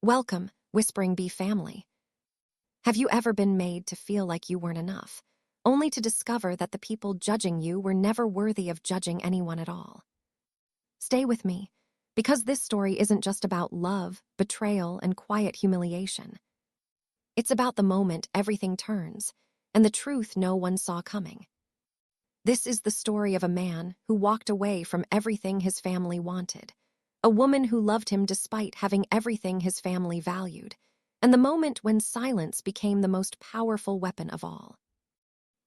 Welcome, Whispering Bee family. Have you ever been made to feel like you weren't enough, only to discover that the people judging you were never worthy of judging anyone at all? Stay with me, because this story isn't just about love, betrayal, and quiet humiliation. It's about the moment everything turns, and the truth no one saw coming. This is the story of a man who walked away from everything his family wanted, a woman who loved him despite having everything his family valued, and the moment when silence became the most powerful weapon of all.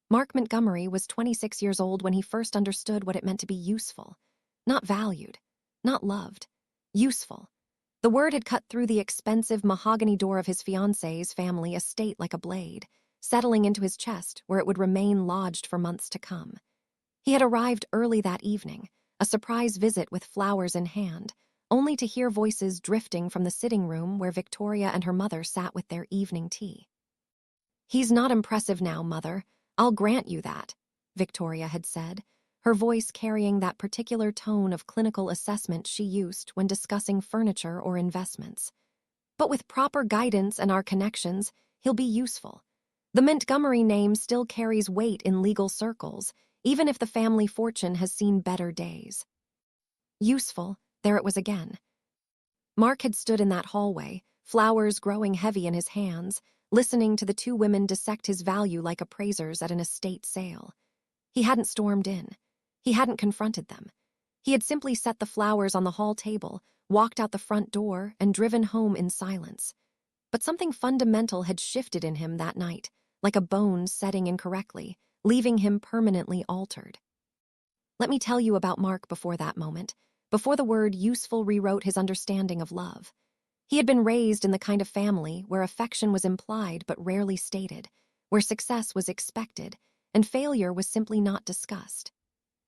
Mark Montgomery was 26 years old when he first understood what it meant to be useful, not valued, not loved, useful. The word had cut through the expensive mahogany door of his fiancée's family estate like a blade, settling into his chest where it would remain lodged for months to come. He had arrived early that evening, a surprise visit with flowers in hand, only to hear voices drifting from the sitting room where Victoria and her mother sat with their evening tea. "He's not impressive now, Mother. I'll grant you that," Victoria had said, her voice carrying that particular tone of clinical assessment she used when discussing furniture or investments. "But with proper guidance and our connections, he'll be useful. The Montgomery name still carries weight in legal circles, even if the family fortune has seen better days." Useful, there it was again. Mark had stood in that hallway, flowers growing heavy in his hands, listening to the two women dissect his value like appraisers at an estate sale. He hadn't stormed in. He hadn't confronted them. He had simply set the flowers on the hall table, walked out the front door, and driven home in silence. But something fundamental had shifted in him that night, like a bone setting incorrectly, leaving him permanently altered. Let me tell you about Mark before that moment, before the word useful rewrote his understanding of love. He had been raised in the kind of family where affection was implied but rarely stated, where success was expected, and failure was simply not discussed.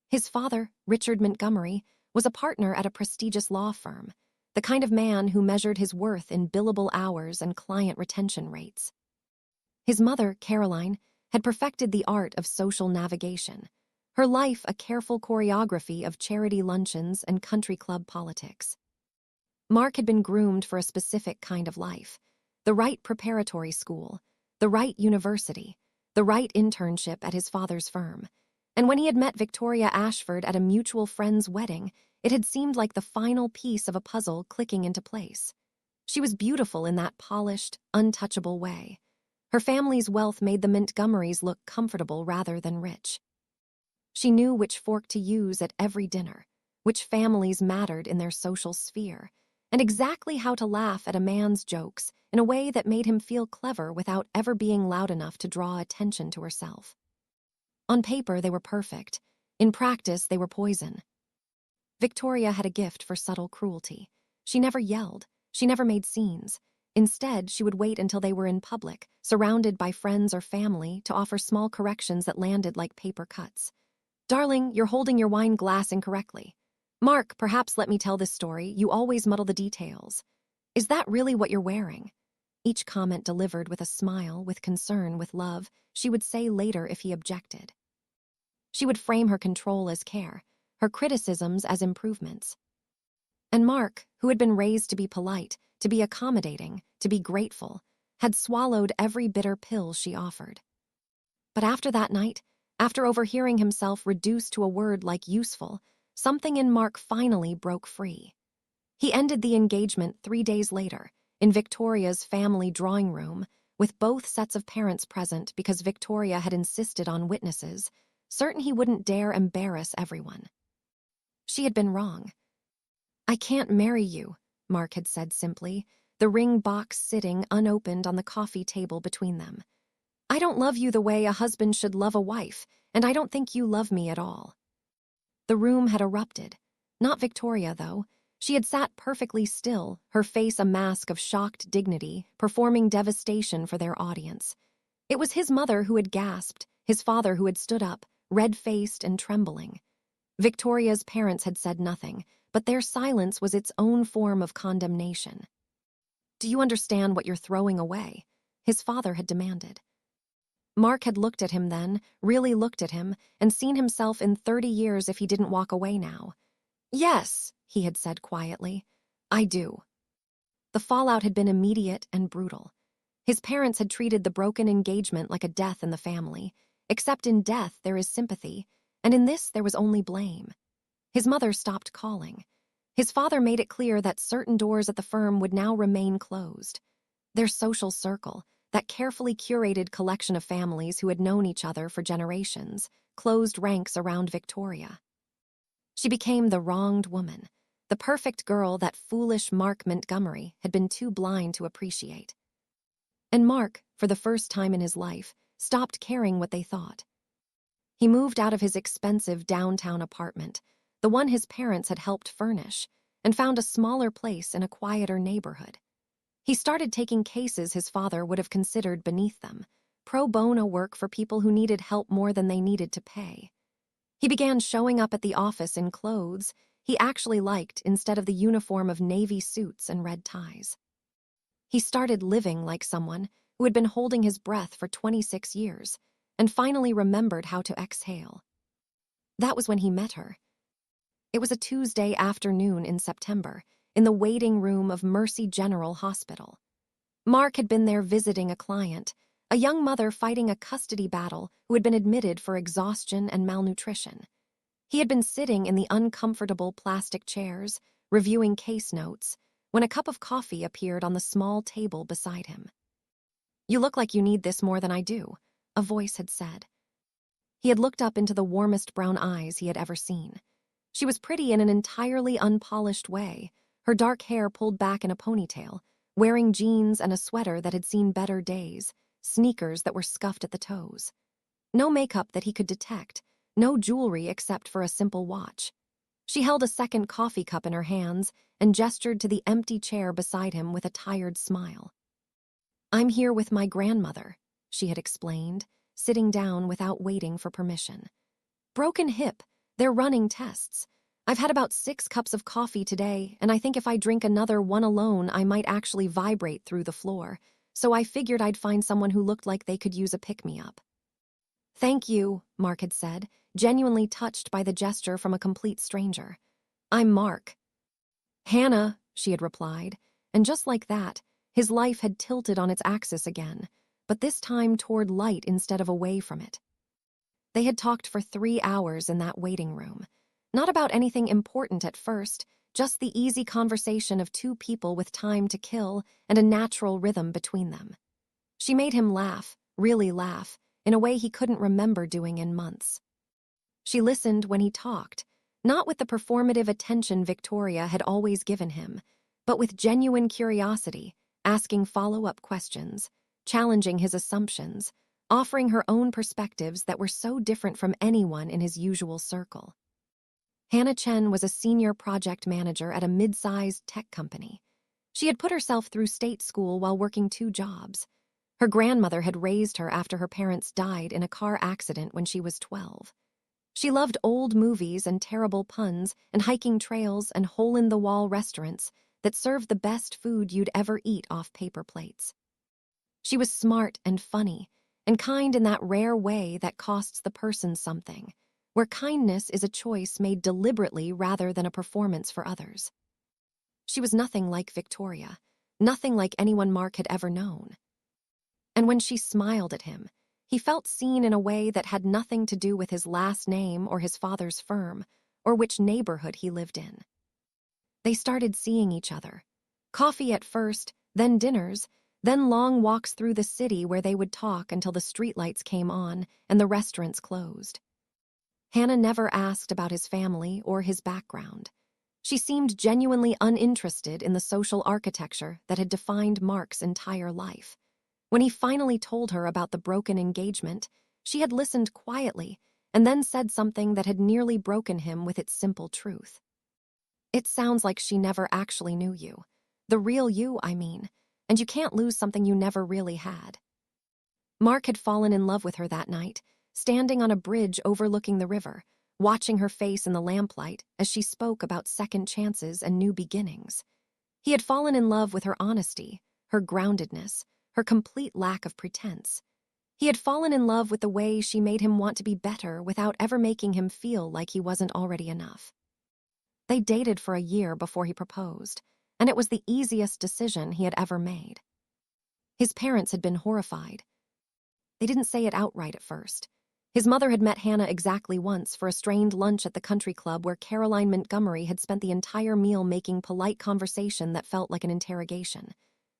His father, Richard Montgomery, was a partner at a prestigious law firm, the kind of man who measured his worth in billable hours and client retention rates. His mother, Caroline, had perfected the art of social navigation, her life a careful choreography of charity luncheons and country club politics. Mark had been groomed for a specific kind of life, the right preparatory school, the right university, the right internship at his father's firm. And when he had met Victoria Ashford at a mutual friend's wedding, it had seemed like the final piece of a puzzle clicking into place. She was beautiful in that polished, untouchable way. Her family's wealth made the Montgomerys look comfortable rather than rich. She knew which fork to use at every dinner, which families mattered in their social sphere, and exactly how to laugh at a man's jokes in a way that made him feel clever without ever being loud enough to draw attention to herself. On paper, they were perfect. In practice, they were poison. Victoria had a gift for subtle cruelty. She never yelled. She never made scenes. Instead, she would wait until they were in public, surrounded by friends or family, to offer small corrections that landed like paper cuts. "Darling, you're holding your wine glass incorrectly. Mark, perhaps let me tell this story. You always muddle the details. Is that really what you're wearing?" Each comment delivered with a smile, with concern, with love, she would say later if he objected. She would frame her control as care, her criticisms as improvements. And Mark, who had been raised to be polite, to be accommodating, to be grateful, had swallowed every bitter pill she offered. But after that night, after overhearing himself reduced to a word like useful, something in Mark finally broke free. He ended the engagement 3 days later, in Victoria's family drawing room, with both sets of parents present because Victoria had insisted on witnesses, certain he wouldn't dare embarrass everyone. She had been wrong. "I can't marry you," Mark had said simply, the ring box sitting unopened on the coffee table between them. "I don't love you the way a husband should love a wife, and I don't think you love me at all." The room had erupted. Not Victoria, though. She had sat perfectly still, her face a mask of shocked dignity, performing devastation for their audience. It was his mother who had gasped, his father who had stood up, red-faced and trembling. Victoria's parents had said nothing, but their silence was its own form of condemnation. "Do you understand what you're throwing away?" his father had demanded. Mark had looked at him then, really looked at him, and seen himself in 30 years if he didn't walk away now. "Yes," he had said quietly, "I do." The fallout had been immediate and brutal. His parents had treated the broken engagement like a death in the family, except in death there is sympathy, and in this there was only blame. His mother stopped calling. His father made it clear that certain doors at the firm would now remain closed. Their social circle, that carefully curated collection of families who had known each other for generations, closed ranks around Victoria. She became the wronged woman, the perfect girl that foolish Mark Montgomery had been too blind to appreciate. And Mark, for the first time in his life, stopped caring what they thought. He moved out of his expensive downtown apartment, the one his parents had helped furnish, and found a smaller place in a quieter neighborhood. He started taking cases his father would have considered beneath them, pro bono work for people who needed help more than they needed to pay. He began showing up at the office in clothes he actually liked instead of the uniform of navy suits and red ties. He started living like someone who had been holding his breath for 26 years and finally remembered how to exhale. That was when he met her. It was a Tuesday afternoon in September, in the waiting room of Mercy General Hospital. Mark had been there visiting a client, a young mother fighting a custody battle who had been admitted for exhaustion and malnutrition. He had been sitting in the uncomfortable plastic chairs, reviewing case notes, when a cup of coffee appeared on the small table beside him. "You look like you need this more than I do," a voice had said. He had looked up into the warmest brown eyes he had ever seen. She was pretty in an entirely unpolished way, her dark hair pulled back in a ponytail, wearing jeans and a sweater that had seen better days, sneakers that were scuffed at the toes. No makeup that he could detect, no jewelry except for a simple watch. She held a second coffee cup in her hands and gestured to the empty chair beside him with a tired smile. "I'm here with my grandmother," she had explained, sitting down without waiting for permission. "Broken hip, they're running tests. I've had about 6 cups of coffee today, and I think if I drink another one alone, I might actually vibrate through the floor, so I figured I'd find someone who looked like they could use a pick-me-up." "Thank you," Mark had said, genuinely touched by the gesture from a complete stranger. "I'm Mark." "Hannah," she had replied, and just like that, his life had tilted on its axis again, but this time toward light instead of away from it. They had talked for 3 hours in that waiting room. Not about anything important at first, just the easy conversation of 2 people with time to kill and a natural rhythm between them. She made him laugh, really laugh, in a way he couldn't remember doing in months. She listened when he talked, not with the performative attention Victoria had always given him, but with genuine curiosity, asking follow-up questions, challenging his assumptions, offering her own perspectives that were so different from anyone in his usual circle. Hannah Chen was a senior project manager at a mid-sized tech company. She had put herself through state school while working 2 jobs. Her grandmother had raised her after her parents died in a car accident when she was 12. She loved old movies and terrible puns and hiking trails and hole-in-the-wall restaurants that served the best food you'd ever eat off paper plates. She was smart and funny, and kind in that rare way that costs the person something, where kindness is a choice made deliberately rather than a performance for others. She was nothing like Victoria, nothing like anyone Mark had ever known. And when she smiled at him, he felt seen in a way that had nothing to do with his last name or his father's firm, or which neighborhood he lived in. They started seeing each other. Coffee at first, then dinners, then long walks through the city where they would talk until the streetlights came on and the restaurants closed. Hannah never asked about his family or his background. She seemed genuinely uninterested in the social architecture that had defined Mark's entire life. When he finally told her about the broken engagement, she had listened quietly and then said something that had nearly broken him with its simple truth. "It sounds like she never actually knew you. The real you, I mean, and you can't lose something you never really had." Mark had fallen in love with her that night, standing on a bridge overlooking the river, watching her face in the lamplight as she spoke about second chances and new beginnings. He had fallen in love with her honesty, her groundedness, her complete lack of pretense. He had fallen in love with the way she made him want to be better without ever making him feel like he wasn't already enough. They dated for a year before he proposed, and it was the easiest decision he had ever made. His parents had been horrified. They didn't say it outright at first. His mother had met Hannah exactly once for a strained lunch at the country club where Caroline Montgomery had spent the entire meal making polite conversation that felt like an interrogation.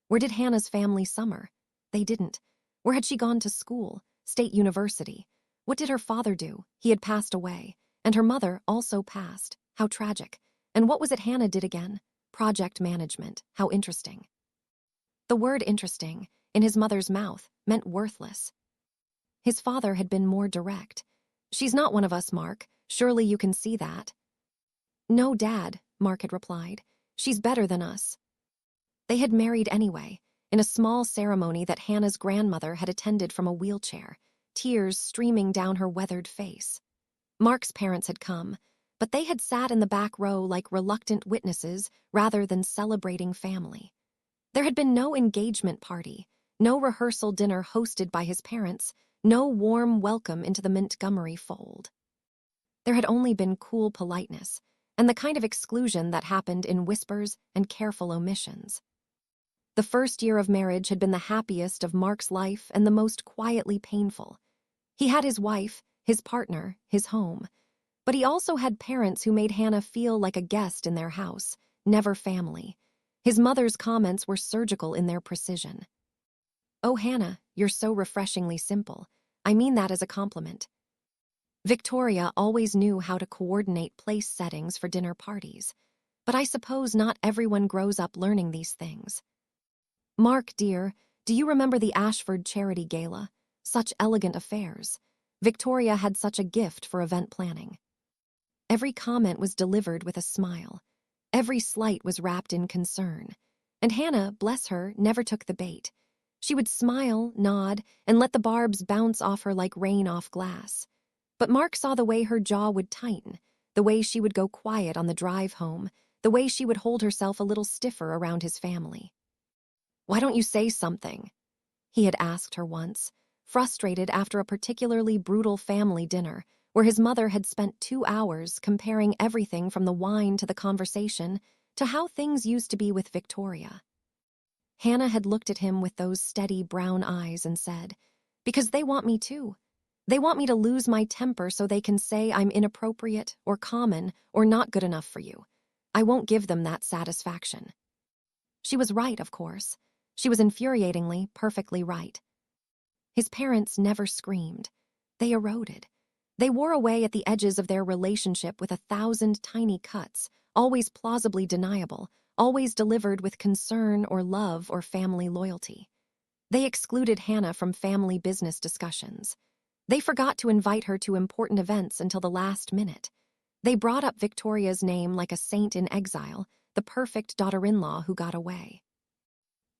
Where did Hannah's family summer? They didn't. Where had she gone to school? State University. What did her father do? He had passed away. And her mother also passed. How tragic. And what was it Hannah did again? Project management. How interesting. The word interesting, in his mother's mouth, meant worthless. His father had been more direct. She's not one of us, Mark. Surely you can see that. No, Dad, Mark had replied. She's better than us. They had married anyway, in a small ceremony that Hannah's grandmother had attended from a wheelchair, tears streaming down her weathered face. Mark's parents had come, but they had sat in the back row like reluctant witnesses rather than celebrating family. There had been no engagement party, no rehearsal dinner hosted by his parents, no warm welcome into the Montgomery fold. There had only been cool politeness, and the kind of exclusion that happened in whispers and careful omissions. The first year of marriage had been the happiest of Mark's life and the most quietly painful. He had his wife, his partner, his home, but he also had parents who made Hannah feel like a guest in their house, never family. His mother's comments were surgical in their precision. "Oh, Hannah, you're so refreshingly simple. I mean that as a compliment." Victoria always knew how to coordinate place settings for dinner parties, but I suppose not everyone grows up learning these things. "Mark, dear, do you remember the Ashford Charity Gala? Such elegant affairs. Victoria had such a gift for event planning." Every comment was delivered with a smile. Every slight was wrapped in concern. And Hannah, bless her, never took the bait. She would smile, nod, and let the barbs bounce off her like rain off glass. But Mark saw the way her jaw would tighten, the way she would go quiet on the drive home, the way she would hold herself a little stiffer around his family. "Why don't you say something?" he had asked her once, frustrated after a particularly brutal family dinner where his mother had spent 2 hours comparing everything from the wine to the conversation to how things used to be with Victoria. Hannah had looked at him with those steady brown eyes and said, "Because they want me to. They want me to lose my temper so they can say I'm inappropriate or common or not good enough for you. I won't give them that satisfaction." She was right, of course. She was infuriatingly, perfectly right. His parents never screamed. They eroded. They wore away at the edges of their relationship with 1,000 tiny cuts, always plausibly deniable, always delivered with concern or love or family loyalty. They excluded Hannah from family business discussions. They forgot to invite her to important events until the last minute. They brought up Victoria's name like a saint in exile, the perfect daughter-in-law who got away.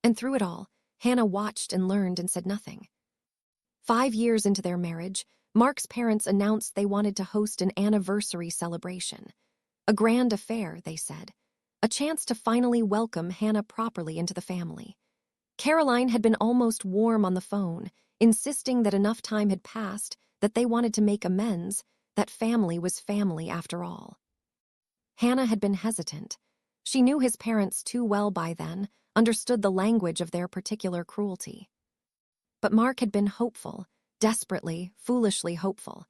And through it all, Hannah watched and learned and said nothing. 5 years into their marriage, Mark's parents announced they wanted to host an anniversary celebration. A grand affair, they said. A chance to finally welcome Hannah properly into the family. Caroline had been almost warm on the phone, insisting that enough time had passed, that they wanted to make amends, that family was family after all. Hannah had been hesitant. She knew his parents too well by then, understood the language of their particular cruelty. But Mark had been hopeful, desperately, foolishly hopeful.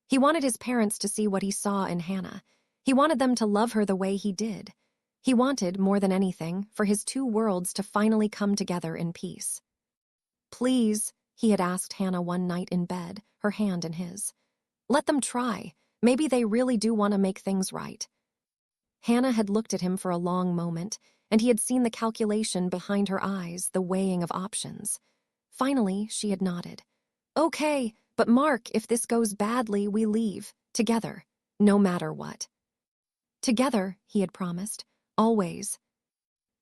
He wanted his parents to see what he saw in Hannah. He wanted them to love her the way he did. He wanted, more than anything, for his two worlds to finally come together in peace. "Please," he had asked Hannah one night in bed, her hand in his. "Let them try. Maybe they really do want to make things right." Hannah had looked at him for a long moment, and he had seen the calculation behind her eyes, the weighing of options. Finally, she had nodded. "Okay, but Mark, if this goes badly, we leave, together, no matter what." Together, he had promised, always.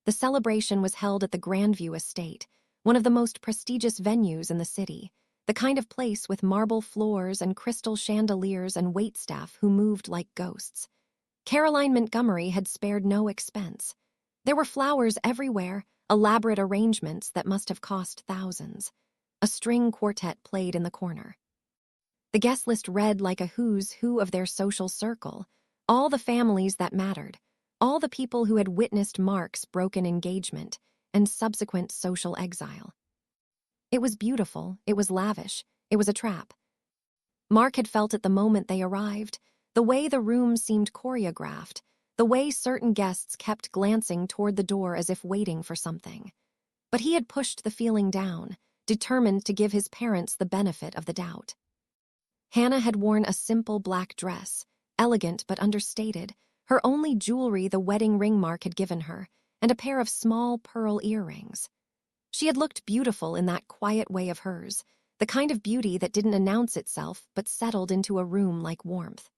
The celebration was held at the Grandview Estate, one of the most prestigious venues in the city, the kind of place with marble floors and crystal chandeliers and waitstaff who moved like ghosts. Caroline Montgomery had spared no expense. There were flowers everywhere, elaborate arrangements that must have cost thousands. A string quartet played in the corner. The guest list read like a who's who of their social circle, all the families that mattered, all the people who had witnessed Mark's broken engagement and subsequent social exile. It was beautiful, it was lavish, it was a trap. Mark had felt it the moment they arrived, the way the room seemed choreographed, the way certain guests kept glancing toward the door as if waiting for something. But he had pushed the feeling down, determined to give his parents the benefit of the doubt. Hannah had worn a simple black dress, elegant but understated, her only jewelry the wedding ring Mark had given her, and a pair of small pearl earrings. She had looked beautiful in that quiet way of hers, the kind of beauty that didn't announce itself but settled into a room like warmth.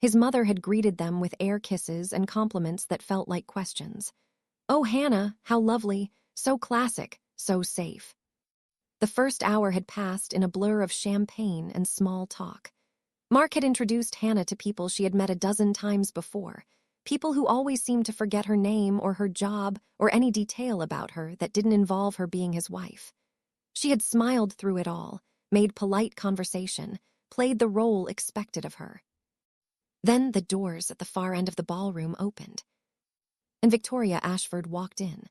His mother had greeted them with air kisses and compliments that felt like questions. "Oh, Hannah, how lovely, so classic, so safe." The first hour had passed in a blur of champagne and small talk. Mark had introduced Hannah to people she had met a dozen times before, people who always seemed to forget her name or her job or any detail about her that didn't involve her being his wife. She had smiled through it all, made polite conversation, played the role expected of her. Then the doors at the far end of the ballroom opened, and Victoria Ashford walked in.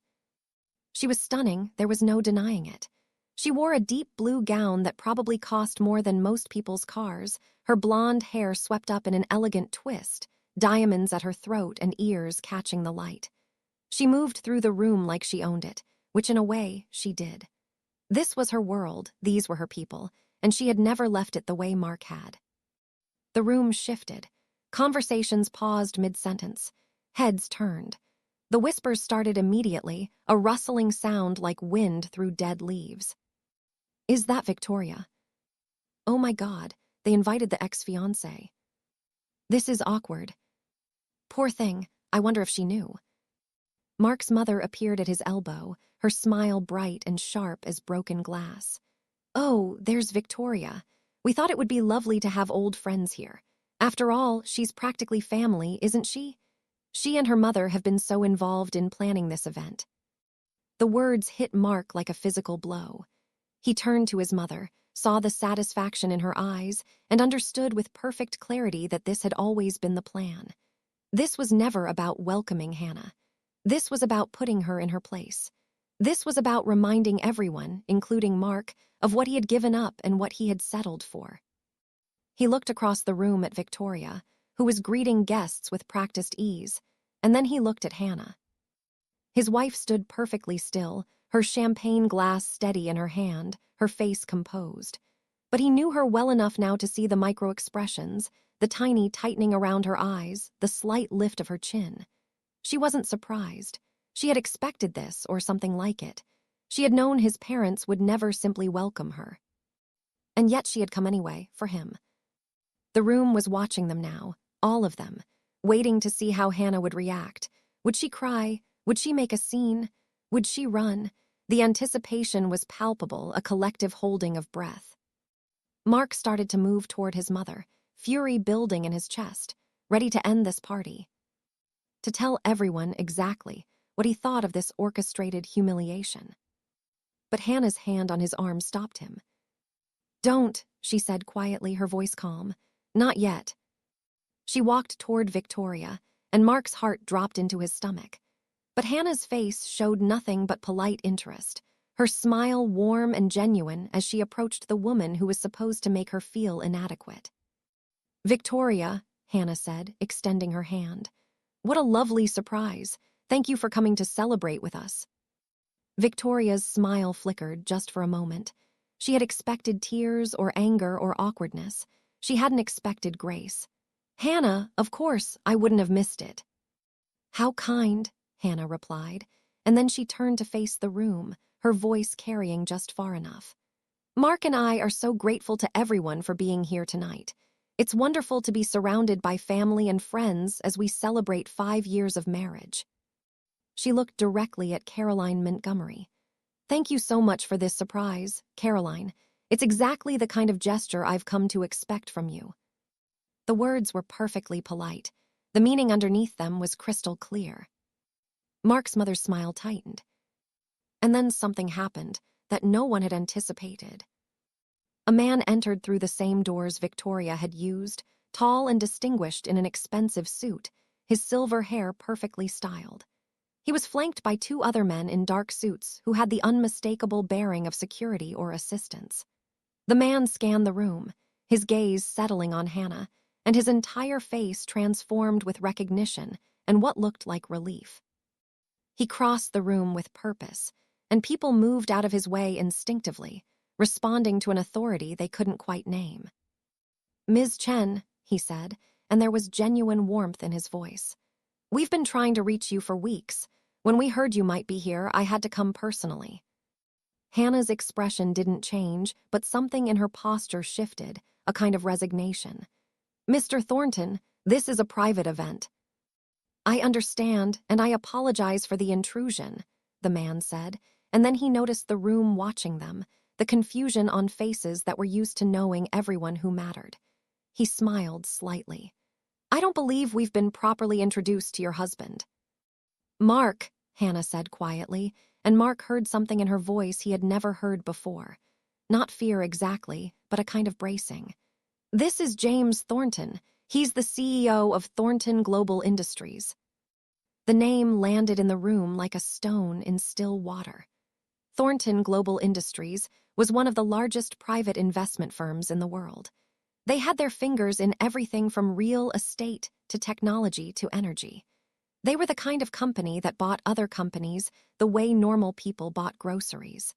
She was stunning, there was no denying it. She wore a deep blue gown that probably cost more than most people's cars, her blonde hair swept up in an elegant twist, diamonds at her throat and ears catching the light. She moved through the room like she owned it, which in a way, she did. This was her world, these were her people, and she had never left it the way Mark had. The room shifted. Conversations paused mid-sentence. Heads turned. The whispers started immediately, a rustling sound like wind through dead leaves. "Is that Victoria? Oh my God, they invited the ex-fiancé. This is awkward. Poor thing, I wonder if she knew." Mark's mother appeared at his elbow, her smile bright and sharp as broken glass. "Oh, there's Victoria. We thought it would be lovely to have old friends here. After all, she's practically family, isn't she? She and her mother have been so involved in planning this event." The words hit Mark like a physical blow. He turned to his mother, saw the satisfaction in her eyes, and understood with perfect clarity that this had always been the plan. This was never about welcoming Hannah. This was about putting her in her place. This was about reminding everyone, including Mark, of what he had given up and what he had settled for. He looked across the room at Victoria, who was greeting guests with practiced ease, and then he looked at Hannah. His wife stood perfectly still, her champagne glass steady in her hand, her face composed. But he knew her well enough now to see the micro-expressions, the tiny tightening around her eyes, the slight lift of her chin. She wasn't surprised. She had expected this or something like it. She had known his parents would never simply welcome her. And yet she had come anyway, for him. The room was watching them now, all of them, waiting to see how Hannah would react. Would she cry? Would she make a scene? Would she run? The anticipation was palpable, a collective holding of breath. Mark started to move toward his mother, fury building in his chest, ready to end this party. To tell everyone exactly what he thought of this orchestrated humiliation. But Hannah's hand on his arm stopped him. "Don't," she said quietly, her voice calm. "Not yet." She walked toward Victoria, and Mark's heart dropped into his stomach. But Hannah's face showed nothing but polite interest, her smile warm and genuine as she approached the woman who was supposed to make her feel inadequate. "Victoria," Hannah said, extending her hand. "What a lovely surprise. Thank you for coming to celebrate with us." Victoria's smile flickered just for a moment. She had expected tears or anger or awkwardness. She hadn't expected grace. "Hannah, of course, I wouldn't have missed it." "How kind," Hannah replied, and then she turned to face the room, her voice carrying just far enough. "Mark and I are so grateful to everyone for being here tonight. It's wonderful to be surrounded by family and friends as we celebrate 5 years of marriage." She looked directly at Caroline Montgomery. "Thank you so much for this surprise, Caroline. It's exactly the kind of gesture I've come to expect from you." The words were perfectly polite. The meaning underneath them was crystal clear. Mark's mother's smile tightened. And then something happened that no one had anticipated. A man entered through the same doors Victoria had used, tall and distinguished in an expensive suit, his silver hair perfectly styled. He was flanked by two other men in dark suits who had the unmistakable bearing of security or assistance. The man scanned the room, his gaze settling on Hannah, and his entire face transformed with recognition and what looked like relief. He crossed the room with purpose, and people moved out of his way instinctively, responding to an authority they couldn't quite name. "Ms. Chen," he said, and there was genuine warmth in his voice. "We've been trying to reach you for weeks. When we heard you might be here, I had to come personally." Hannah's expression didn't change, but something in her posture shifted, a kind of resignation. "Mr. Thornton, this is a private event." "I understand, and I apologize for the intrusion," the man said, and then he noticed the room watching them, the confusion on faces that were used to knowing everyone who mattered. He smiled slightly. "I don't believe we've been properly introduced to your husband." "Mark," Hannah said quietly, and Mark heard something in her voice he had never heard before. Not fear exactly, but a kind of bracing. "This is James Thornton. He's the CEO of Thornton Global Industries." The name landed in the room like a stone in still water. Thornton Global Industries was one of the largest private investment firms in the world. They had their fingers in everything from real estate to technology to energy. They were the kind of company that bought other companies the way normal people bought groceries.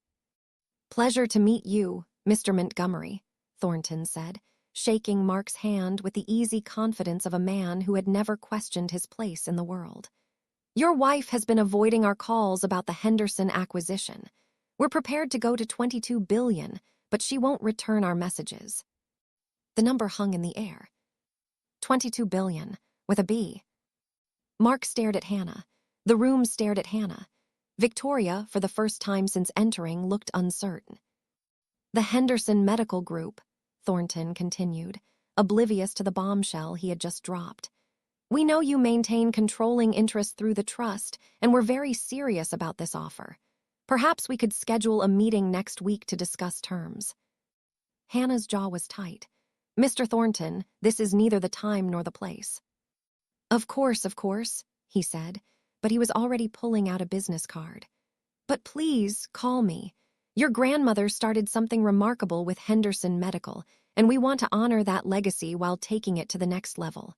"Pleasure to meet you, Mr. Montgomery," Thornton said, shaking Mark's hand with the easy confidence of a man who had never questioned his place in the world. "Your wife has been avoiding our calls about the Henderson acquisition. We're prepared to go to $22 billion, but she won't return our messages." The number hung in the air. 22 billion, with a B. Mark stared at Hannah. The room stared at Hannah. Victoria, for the first time since entering, looked uncertain. "The Henderson Medical Group," Thornton continued, oblivious to the bombshell he had just dropped. "We know you maintain controlling interest through the trust, and we're very serious about this offer. Perhaps we could schedule a meeting next week to discuss terms." Hannah's jaw was tight. "Mr. Thornton, this is neither the time nor the place." Of course," he said, but he was already pulling out a business card. "But please, call me. Your grandmother started something remarkable with Henderson Medical, and we want to honor that legacy while taking it to the next level."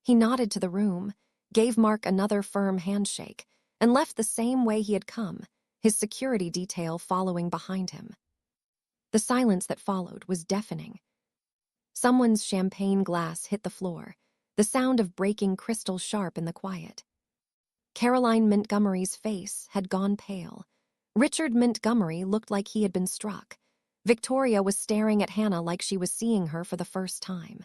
He nodded to the room, gave Mark another firm handshake, and left the same way he had come, his security detail following behind him. The silence that followed was deafening. Someone's champagne glass hit the floor, the sound of breaking crystal sharp in the quiet. Caroline Montgomery's face had gone pale. Richard Montgomery looked like he had been struck. Victoria was staring at Hannah like she was seeing her for the first time.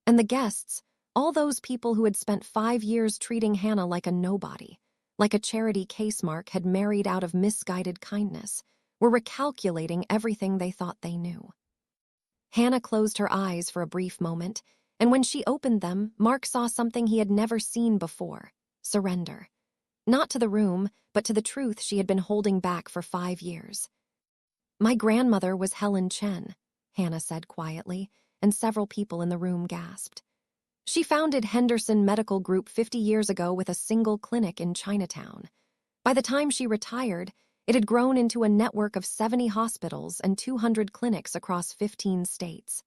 And the guests, all those people who had spent 5 years treating Hannah like a nobody, like a charity case Mark had married out of misguided kindness, were recalculating everything they thought they knew. Hannah closed her eyes for a brief moment, and when she opened them, Mark saw something he had never seen before: surrender. Not to the room, but to the truth she had been holding back for 5 years. "My grandmother was Helen Chen," Hannah said quietly, and several people in the room gasped. "She founded Henderson Medical Group 50 years ago with a single clinic in Chinatown. By the time she retired, it had grown into a network of 70 hospitals and 200 clinics across 15 states.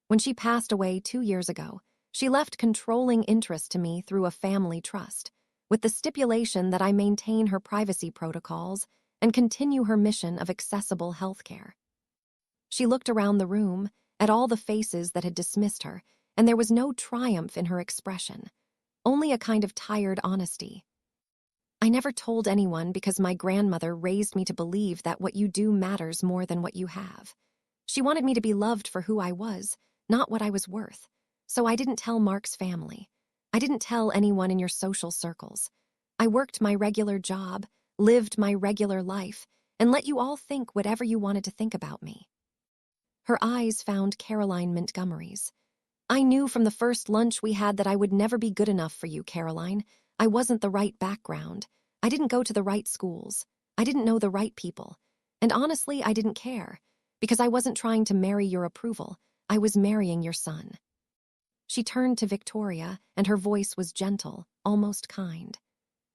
When she passed away 2 years ago, she left controlling interest to me through a family trust, with the stipulation that I maintain her privacy protocols and continue her mission of accessible healthcare." She looked around the room, at all the faces that had dismissed her, and there was no triumph in her expression, only a kind of tired honesty. "I never told anyone because my grandmother raised me to believe that what you do matters more than what you have. She wanted me to be loved for who I was, not what I was worth. So I didn't tell Mark's family. I didn't tell anyone in your social circles. I worked my regular job, lived my regular life, and let you all think whatever you wanted to think about me." Her eyes found Caroline Montgomery's. "I knew from the first lunch we had that I would never be good enough for you, Caroline. I wasn't the right background. I didn't go to the right schools. I didn't know the right people. And honestly, I didn't care, because I wasn't trying to marry your approval. I was marrying your son." She turned to Victoria, and her voice was gentle, almost kind.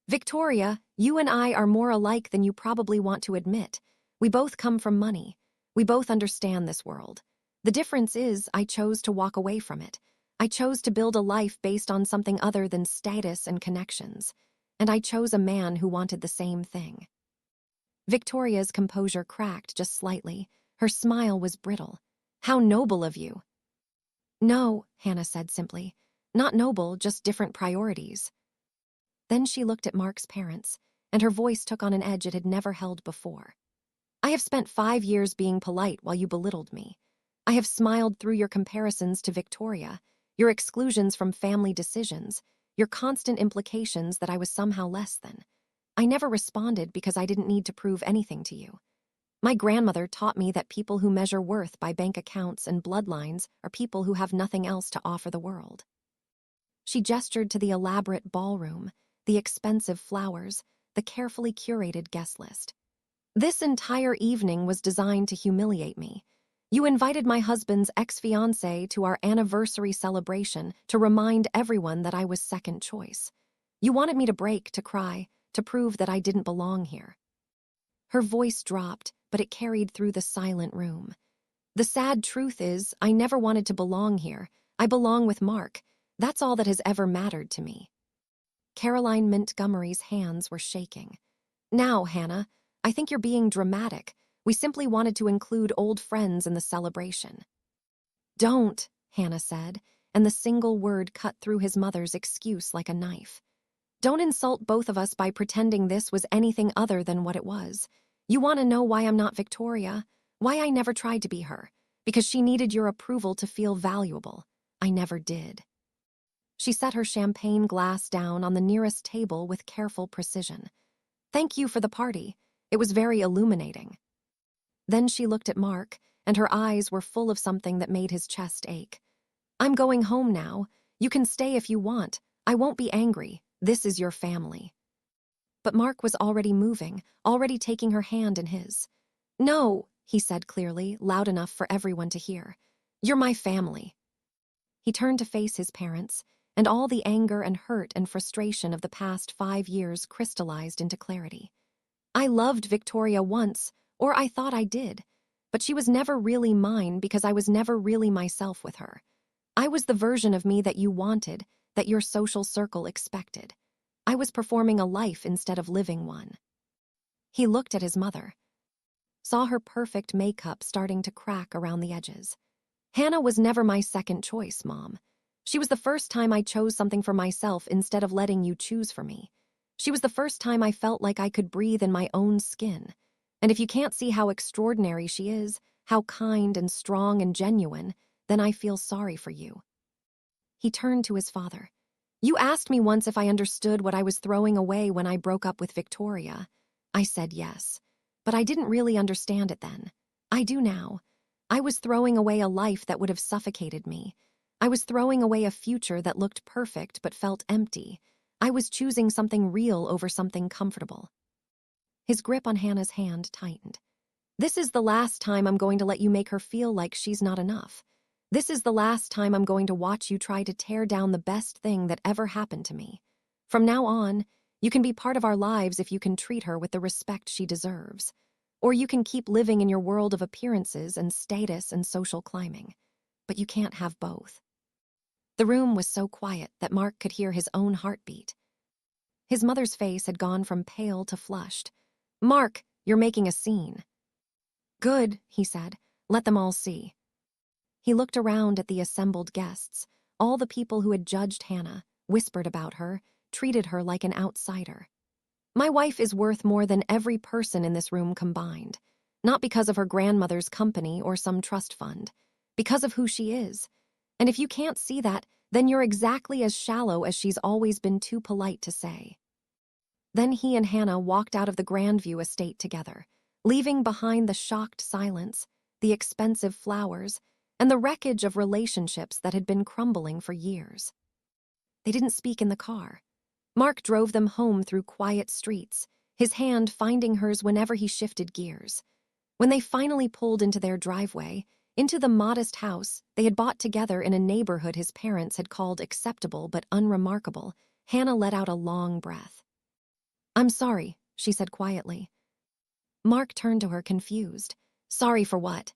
Victoria, you and I are more alike than you probably want to admit. We both come from money. We both understand this world. The difference is I chose to walk away from it. I chose to build a life based on something other than status and connections. And I chose a man who wanted the same thing. Victoria's composure cracked just slightly. Her smile was brittle. How noble of you. No, Hannah said simply. Not noble, just different priorities. Then she looked at Mark's parents, and her voice took on an edge it had never held before. I have spent 5 years being polite while you belittled me. I have smiled through your comparisons to Victoria, your exclusions from family decisions, your constant implications that I was somehow less than. I never responded because I didn't need to prove anything to you. My grandmother taught me that people who measure worth by bank accounts and bloodlines are people who have nothing else to offer the world. She gestured to the elaborate ballroom, the expensive flowers, the carefully curated guest list. This entire evening was designed to humiliate me. You invited my husband's ex-fiancée to our anniversary celebration to remind everyone that I was second choice. You wanted me to break, to cry, to prove that I didn't belong here. Her voice dropped, but it carried through the silent room. The sad truth is, I never wanted to belong here. I belong with Mark. That's all that has ever mattered to me. Caroline Montgomery's hands were shaking. Now, Hannah, I think you're being dramatic. We simply wanted to include old friends in the celebration. Don't, Hannah said, and the single word cut through his mother's excuse like a knife. Don't insult both of us by pretending this was anything other than what it was. You want to know why I'm not Victoria? Why I never tried to be her? Because she needed your approval to feel valuable. I never did. She set her champagne glass down on the nearest table with careful precision. Thank you for the party. It was very illuminating. Then she looked at Mark, and her eyes were full of something that made his chest ache. I'm going home now. You can stay if you want. I won't be angry. This is your family. But Mark was already moving, already taking her hand in his. No, he said clearly, loud enough for everyone to hear. You're my family. He turned to face his parents, and all the anger and hurt and frustration of the past 5 years crystallized into clarity. I loved Victoria once, or I thought I did, but she was never really mine because I was never really myself with her. I was the version of me that you wanted, that your social circle expected. I was performing a life instead of living one. He looked at his mother, saw her perfect makeup starting to crack around the edges. Hannah was never my second choice, Mom. She was the first time I chose something for myself instead of letting you choose for me. She was the first time I felt like I could breathe in my own skin. And if you can't see how extraordinary she is, how kind and strong and genuine, then I feel sorry for you. He turned to his father. You asked me once if I understood what I was throwing away when I broke up with Victoria. I said yes, but I didn't really understand it then. I do now. I was throwing away a life that would have suffocated me. I was throwing away a future that looked perfect but felt empty. I was choosing something real over something comfortable. His grip on Hannah's hand tightened. This is the last time I'm going to let you make her feel like she's not enough. This is the last time I'm going to watch you try to tear down the best thing that ever happened to me. From now on, you can be part of our lives if you can treat her with the respect she deserves. Or you can keep living in your world of appearances and status and social climbing. But you can't have both. The room was so quiet that Mark could hear his own heartbeat. His mother's face had gone from pale to flushed. Mark, you're making a scene. Good, he said. Let them all see. He looked around at the assembled guests, all the people who had judged Hannah, whispered about her, treated her like an outsider. My wife is worth more than every person in this room combined, not because of her grandmother's company or some trust fund, because of who she is. And if you can't see that, then you're exactly as shallow as she's always been too polite to say. Then he and Hannah walked out of the Grandview estate together, leaving behind the shocked silence, the expensive flowers, and the wreckage of relationships that had been crumbling for years. They didn't speak in the car. Mark drove them home through quiet streets, his hand finding hers whenever he shifted gears. When they finally pulled into their driveway, into the modest house they had bought together in a neighborhood his parents had called acceptable but unremarkable, Hannah let out a long breath. "I'm sorry," she said quietly. Mark turned to her confused. "Sorry for what?"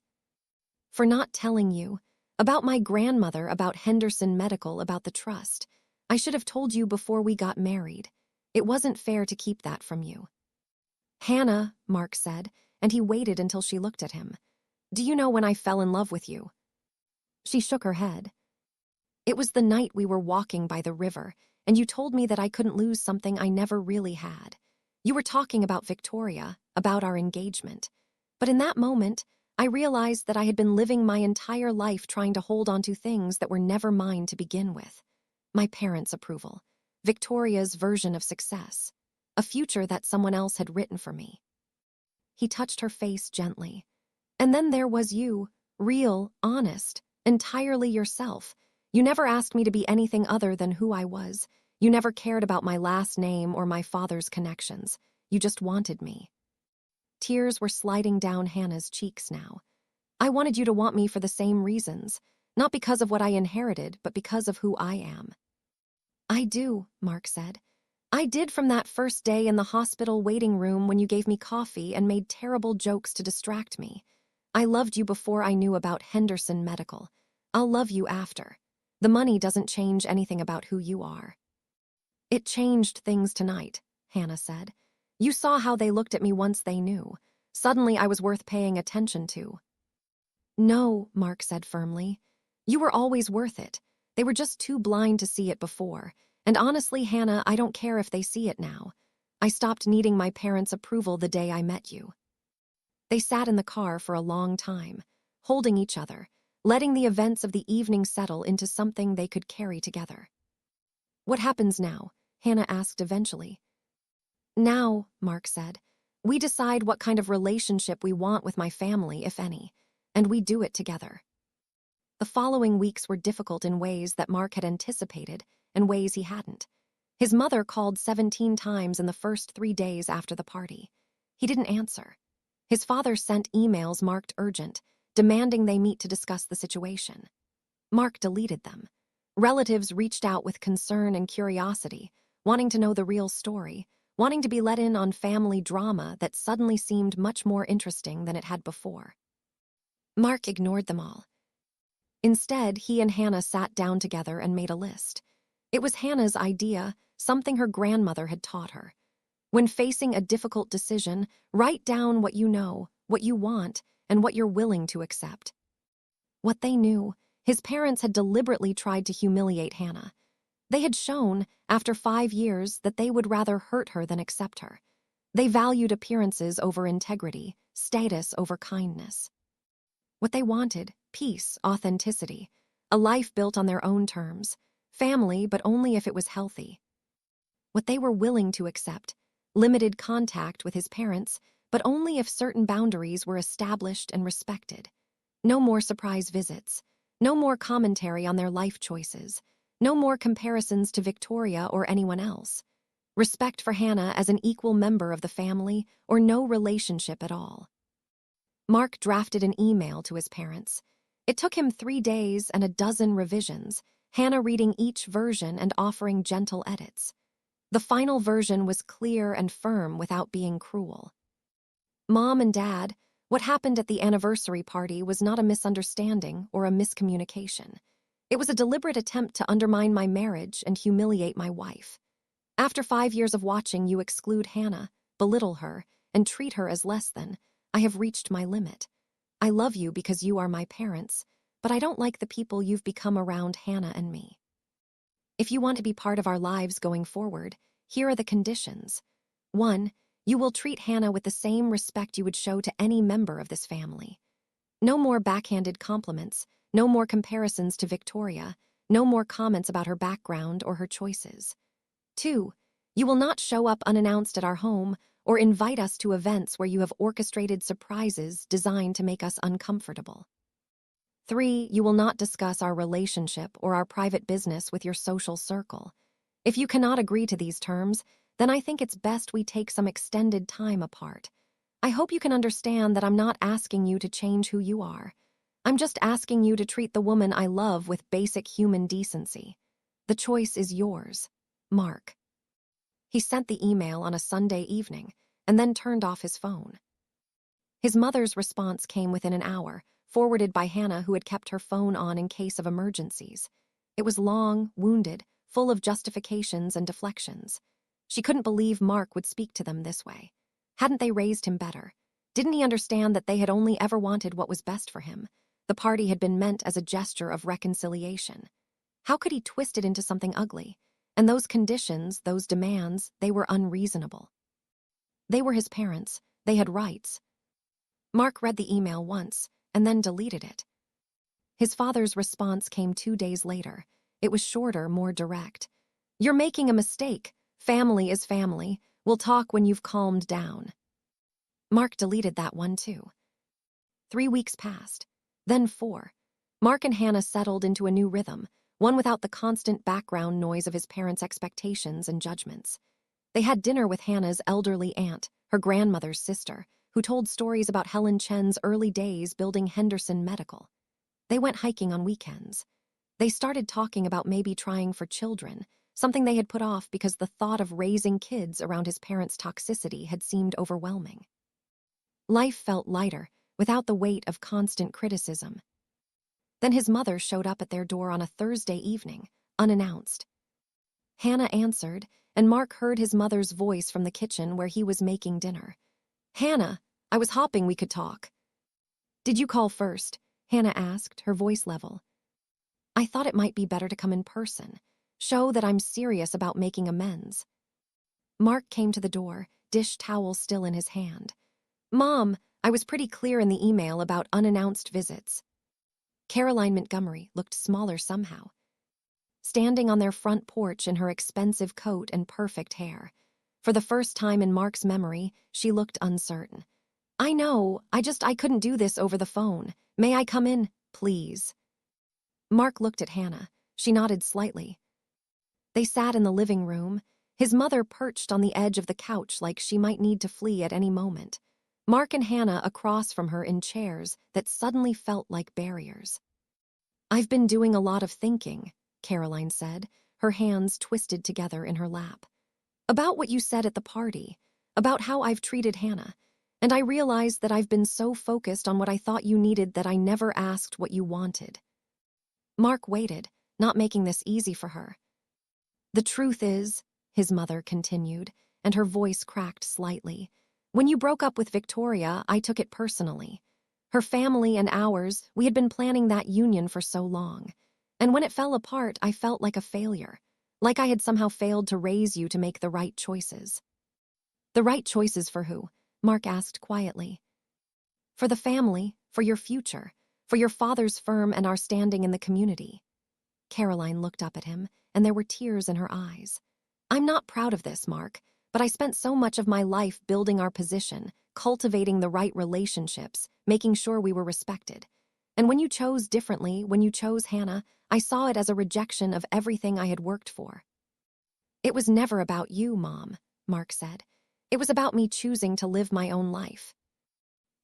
"For not telling you. About my grandmother, about Henderson Medical, about the trust. I should have told you before we got married. It wasn't fair to keep that from you." "Hannah," Mark said, and he waited until she looked at him. "Do you know when I fell in love with you?" She shook her head. "It was the night we were walking by the river, and you told me that I couldn't lose something I never really had. You were talking about Victoria, about our engagement. But in that moment, I realized that I had been living my entire life trying to hold on to things that were never mine to begin with. My parents' approval, Victoria's version of success, a future that someone else had written for me." He touched her face gently. "And then there was you, real, honest, entirely yourself. You never asked me to be anything other than who I was. You never cared about my last name or my father's connections. You just wanted me." Tears were sliding down Hannah's cheeks now. "I wanted you to want me for the same reasons, not because of what I inherited, but because of who I am." "I do," Mark said. "I did from that first day in the hospital waiting room when you gave me coffee and made terrible jokes to distract me. I loved you before I knew about Henderson Medical. I'll love you after. The money doesn't change anything about who you are." "It changed things tonight," Hannah said. "You saw how they looked at me once they knew. Suddenly I was worth paying attention to." "No," Mark said firmly. "You were always worth it. They were just too blind to see it before. And honestly, Hannah, I don't care if they see it now. I stopped needing my parents' approval the day I met you." They sat in the car for a long time, holding each other, letting the events of the evening settle into something they could carry together. "What happens now?" Hannah asked eventually. "Now," Mark said, "we decide what kind of relationship we want with my family, if any, and we do it together." The following weeks were difficult in ways that Mark had anticipated and ways he hadn't. His mother called 17 times in the first 3 days after the party. He didn't answer. His father sent emails marked urgent, demanding they meet to discuss the situation. Mark deleted them. Relatives reached out with concern and curiosity, wanting to know the real story, wanting to be let in on family drama that suddenly seemed much more interesting than it had before. Mark ignored them all. Instead, he and Hannah sat down together and made a list. It was Hannah's idea, something her grandmother had taught her. When facing a difficult decision, write down what you know, what you want, and what you're willing to accept. What they knew, his parents had deliberately tried to humiliate Hannah. They had shown, after 5 years, that they would rather hurt her than accept her. They valued appearances over integrity, status over kindness. What they wanted, peace, authenticity, a life built on their own terms, family, but only if it was healthy. What they were willing to accept, limited contact with his parents, but only if certain boundaries were established and respected. No more surprise visits, no more commentary on their life choices, no more comparisons to Victoria or anyone else. Respect for Hannah as an equal member of the family, or no relationship at all. Mark drafted an email to his parents. It took him 3 days and a dozen revisions, Hannah reading each version and offering gentle edits. The final version was clear and firm without being cruel. "Mom and Dad, what happened at the anniversary party was not a misunderstanding or a miscommunication. It was a deliberate attempt to undermine my marriage and humiliate my wife. After 5 years of watching you exclude Hannah, belittle her, and treat her as less than, I have reached my limit. I love you because you are my parents, but I don't like the people you've become around Hannah and me. If you want to be part of our lives going forward, here are the conditions. 1, you will treat Hannah with the same respect you would show to any member of this family. No more backhanded compliments, no more comparisons to Victoria, no more comments about her background or her choices. 2, you will not show up unannounced at our home or invite us to events where you have orchestrated surprises designed to make us uncomfortable. 3, you will not discuss our relationship or our private business with your social circle. If you cannot agree to these terms, then I think it's best we take some extended time apart. I hope you can understand that I'm not asking you to change who you are. I'm just asking you to treat the woman I love with basic human decency. The choice is yours. Mark. He sent the email on a Sunday evening and then turned off his phone. His mother's response came within an hour, forwarded by Hannah, who had kept her phone on in case of emergencies. It was long, wounded, full of justifications and deflections. She couldn't believe Mark would speak to them this way. Hadn't they raised him better? Didn't he understand that they had only ever wanted what was best for him? The party had been meant as a gesture of reconciliation. How could he twist it into something ugly? And those conditions, those demands, they were unreasonable. They were his parents. They had rights. Mark read the email once and then deleted it. His father's response came 2 days later. It was shorter, more direct. You're making a mistake. Family is family. We'll talk when you've calmed down. Mark deleted that one too. 3 weeks passed, then 4. Mark and Hannah settled into a new rhythm, one without the constant background noise of his parents' expectations and judgments. They had dinner with Hannah's elderly aunt, her grandmother's sister, who told stories about Helen Chen's early days building Henderson Medical. They went hiking on weekends. They started talking about maybe trying for children, something they had put off because the thought of raising kids around his parents' toxicity had seemed overwhelming. Life felt lighter, without the weight of constant criticism. Then his mother showed up at their door on a Thursday evening, unannounced. Hannah answered, and Mark heard his mother's voice from the kitchen where he was making dinner. Hannah, I was hoping we could talk. Did you call first? Hannah asked, her voice level. I thought it might be better to come in person, show that I'm serious about making amends. Mark came to the door, dish towel still in his hand. Mom, I was pretty clear in the email about unannounced visits. Caroline Montgomery looked smaller somehow, standing on their front porch in her expensive coat and perfect hair. For the first time in Mark's memory, she looked uncertain. I know, I couldn't do this over the phone. May I come in, please? Mark looked at Hannah. She nodded slightly. They sat in the living room, his mother perched on the edge of the couch like she might need to flee at any moment. Mark and Hannah across from her in chairs that suddenly felt like barriers. I've been doing a lot of thinking, Caroline said, her hands twisted together in her lap. About what you said at the party, about how I've treated Hannah, and I realized that I've been so focused on what I thought you needed that I never asked what you wanted. Mark waited, not making this easy for her. The truth is, his mother continued, and her voice cracked slightly, when you broke up with Victoria, I took it personally. Her family and ours, we had been planning that union for so long. And when it fell apart, I felt like a failure, like I had somehow failed to raise you to make the right choices. The right choices for who? Mark asked quietly. For the family, for your future, for your father's firm and our standing in the community. Caroline looked up at him, and there were tears in her eyes. I'm not proud of this, Mark, but I spent so much of my life building our position, cultivating the right relationships, making sure we were respected. And when you chose differently, when you chose Hannah, I saw it as a rejection of everything I had worked for. It was never about you, Mom, Mark said. It was about me choosing to live my own life.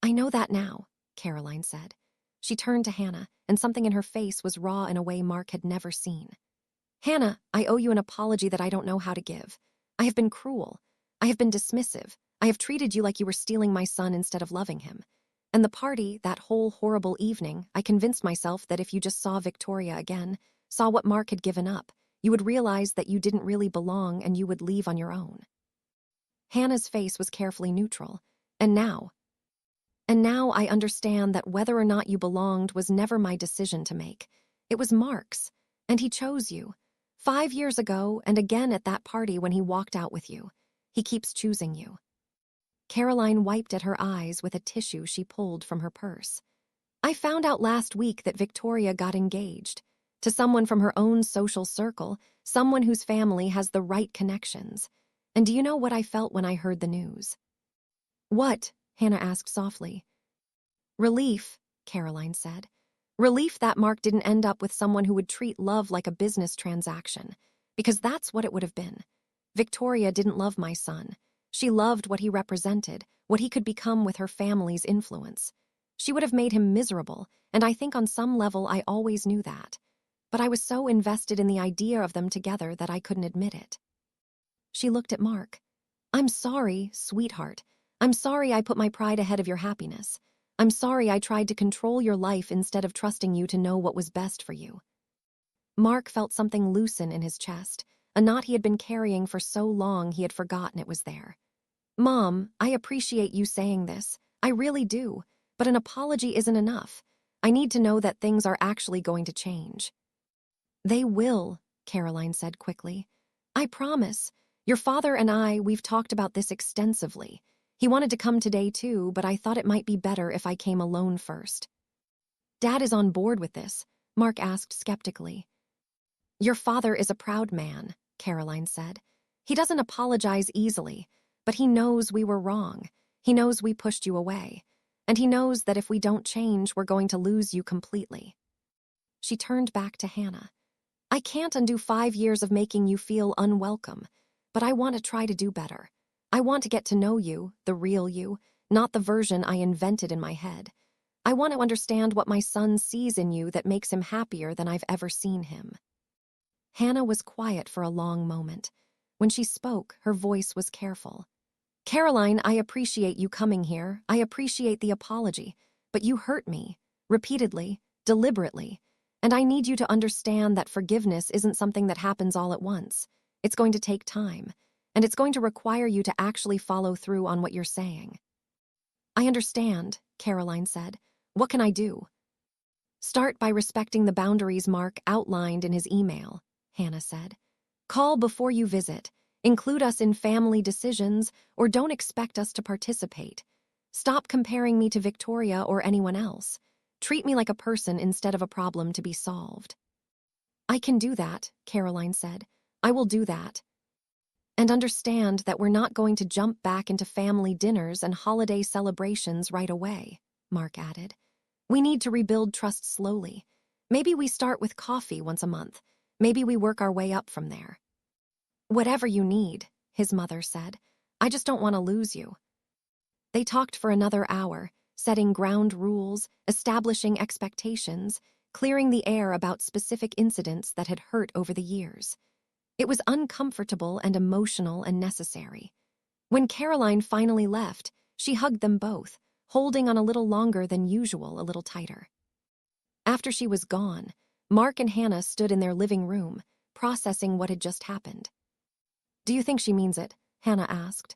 I know that now, Caroline said. She turned to Hannah, and something in her face was raw in a way Mark had never seen. Hannah, I owe you an apology that I don't know how to give. I have been cruel. I have been dismissive. I have treated you like you were stealing my son instead of loving him. And the party, that whole horrible evening, I convinced myself that if you just saw Victoria again, saw what Mark had given up, you would realize that you didn't really belong and you would leave on your own. Hannah's face was carefully neutral. And now I understand that whether or not you belonged was never my decision to make. It was Mark's, and he chose you. 5 years ago, and again at that party when he walked out with you. He keeps choosing you. Caroline wiped at her eyes with a tissue she pulled from her purse. I found out last week that Victoria got engaged. To someone from her own social circle, someone whose family has the right connections. And do you know what I felt when I heard the news? What? Hannah asked softly. Relief, Caroline said. Relief that Mark didn't end up with someone who would treat love like a business transaction, because that's what it would have been. Victoria didn't love my son. She loved what he represented, what he could become with her family's influence. She would have made him miserable, and I think on some level I always knew that. But I was so invested in the idea of them together that I couldn't admit it. She looked at Mark. I'm sorry, sweetheart. I'm sorry I put my pride ahead of your happiness. I'm sorry I tried to control your life instead of trusting you to know what was best for you. Mark felt something loosen in his chest, a knot he had been carrying for so long he had forgotten it was there. Mom, I appreciate you saying this. I really do. But an apology isn't enough. I need to know that things are actually going to change. They will, Caroline said quickly. I promise. Your father and we've talked about this extensively. He wanted to come today too, but I thought it might be better if I came alone first. Dad is on board with this, Mark asked skeptically. Your father is a proud man, Caroline said. He doesn't apologize easily, but he knows we were wrong. He knows we pushed you away. And he knows that if we don't change, we're going to lose you completely. She turned back to Hannah. I can't undo 5 years of making you feel unwelcome, but I want to try to do better. I want to get to know you, the real you, not the version I invented in my head. I want to understand what my son sees in you that makes him happier than I've ever seen him. Hannah was quiet for a long moment. When she spoke, her voice was careful. Caroline, I appreciate you coming here. I appreciate the apology, but you hurt me, repeatedly, deliberately, and I need you to understand that forgiveness isn't something that happens all at once. It's going to take time, and it's going to require you to actually follow through on what you're saying. I understand, Caroline said. What can I do? Start by respecting the boundaries Mark outlined in his email, Hannah said. Call before you visit. Include us in family decisions, or don't expect us to participate. Stop comparing me to Victoria or anyone else. Treat me like a person instead of a problem to be solved. I can do that, Caroline said. I will do that. And understand that we're not going to jump back into family dinners and holiday celebrations right away, Mark added. We need to rebuild trust slowly. Maybe we start with coffee once a month. Maybe we work our way up from there. Whatever you need, his mother said. I just don't want to lose you. They talked for another hour, setting ground rules, establishing expectations, clearing the air about specific incidents that had hurt over the years. It was uncomfortable and emotional and necessary. When Caroline finally left, she hugged them both, holding on a little longer than usual, a little tighter. After she was gone, Mark and Hannah stood in their living room, processing what had just happened. Do you think she means it? Hannah asked.